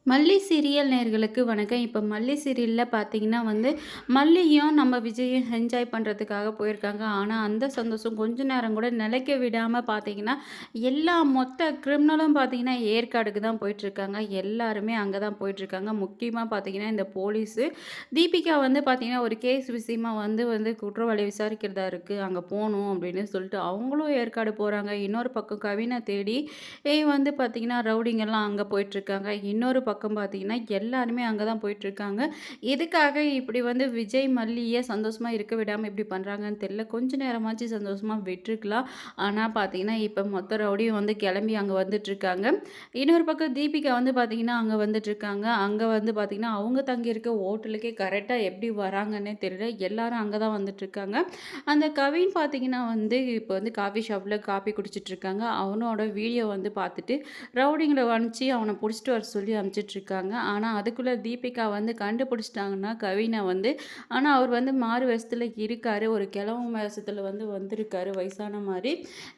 மல்லி சீரியல் நேயர்களுக்கு வணக்கம். இப்போ மல்லி சீரியல்ல பார்த்தீங்கன்னா மல்லியும் நம்ம விஜயும் என்ஜாய் பண்ணுறதுக்காக போயிருக்காங்க. ஆனா, அந்த சந்தோஷம் கொஞ்ச நேரம் கூட நிலைக்க விடாம பார்த்தீங்கன்னா, எல்லா மொத்த கிரிமினலும் பார்த்தீங்கன்னா, ஏற்காடுக்கு தான் போயிட்டுருக்காங்க. எல்லாருமே அங்க தான் போயிட்டுருக்காங்க. முக்கியமா பார்த்தீங்கன்னா, இந்த போலீஸு தீபிகா பார்த்தீங்கன்னா, ஒரு கேஸ் விஷயமா வந்து குற்றவாளிய விசாரிக்கிறதா இருக்கு. அங்க போணும் அப்படின்னு சொல்லிட்டு அவங்களும் ஏற்காடு போறாங்க. இன்னொரு பக்கம் கவின தேடி பார்த்தீங்கன்னா, ரவுடிங்கலாம் அங்க போயிட்டுருக்காங்க. இன்னொரு பக்கம் பார்த்தீங்கன்னா, எல்லாருமே அங்க தான் போயிட்டுருக்காங்க. எதுக்காக இப்படி விஜய், மல்லிய சந்தோஷமா இருக்க விடாம இப்படி பண்றாங்கன்னு தெரியல. கொஞ்ச நேரமாச்சு சந்தோஷமா விட்டுருக்கலாம். ஆனா பார்த்தீங்கன்னா, இப்ப மொத்த ரவுடியும் கிளம்பி அங்க வந்துட்டுருக்காங்க. இன்னொரு பக்கம் தீபிகா பார்த்தீங்கன்னா, அங்க வந்துட்டுருக்காங்க. அங்க பார்த்தீங்கன்னா, அவங்க தங்கியிருக்க ஹோட்டலுக்கே கரெக்ட்டா எப்படி வராங்கன்னே தெரியல. எல்லாரும் அங்க தான் வந்துட்டுருக்காங்க. அந்த கவின் பார்த்தீங்கன்னா இப்போ காஃபி ஷாப்ல காஃபி குடிச்சிட்டுருக்காங்க. அவனோட வீடியோ பார்த்துட்டு ரவுடிங்கள அனுப்பிச்சு அவன புடிச்சிட்டு வர சொல்லி அனுப்பிச்சிட்டுருக்காங்க. ஆனா, அதுக்குள்ள தீபிகா கண்டுபிடிச்சிட்டாங்கன்னா கவின ஆனா அவர் மாறு வேஷத்துல இருக்காரு. ஒரு கிழவன் வேஷத்துல வந்திருக்காரு வயசான மாரி.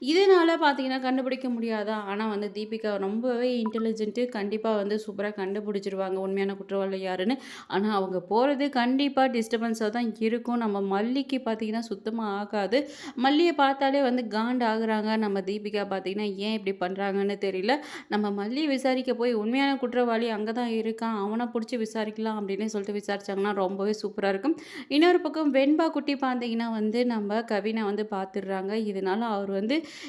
இதனால பார்த்தீங்கன்னா கண்டுபிடிக்க முடியாதா? ஆனா தீபிகா ரொம்பவே இன்டெலிஜென்ட்டு. கண்டிப்பா சூப்பரா கண்டுபிடிச்சிருவாங்க உண்மையான குற்றவாளி யாருன்னு. ஆனா, அவங்க போறது கண்டிப்பா டிஸ்டர்பன்ஸா தான் இருக்கும். நம்ம மல்லிக்கு பார்த்தீங்கன்னா சுத்தமா ஆகாது. மல்லிய பார்த்தாலே காண்டு ஆகுறாங்க. நம்ம தீபிகா பார்த்தீங்கன்னா, ஏன் இப்படி பண்றாங்கன்னு தெரியல. நம்ம மல்லிய விசாரிக்க போய் உண்மையான குற்றவாளி அங்க தான் இருக்கான். அவன புடிச்சு விசாரிக்கலாம் அப்படின்னு சொல்லிட்டு விசாரிச்சாங்கன்னா, ரொம்பவே சூப்பரா இருக்கும். இன்னொரு பக்கம் வெண்பா குட்டி பார்த்தீங்கன்னா நம்ம கவின பார்த்துடுறாங்க. இதனால அவர்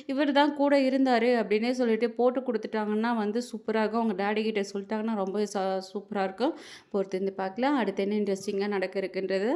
இவர் தான் கூட இருந்தாரு அப்படின்னே சொல்லிட்டு போட்டு குடுத்துட்டாங்கன்னா சூப்பரா இருக்கும். அவங்க டாடி கிட்ட சொல்லிட்டாங்கன்னா ரொம்பவே சூப்பரா இருக்கும். பொறுத்திருந்து பார்க்கலாம். அடுத்து என்ன இன்ட்ரெஸ்டிங்கா நடக்க இருக்குன்றது.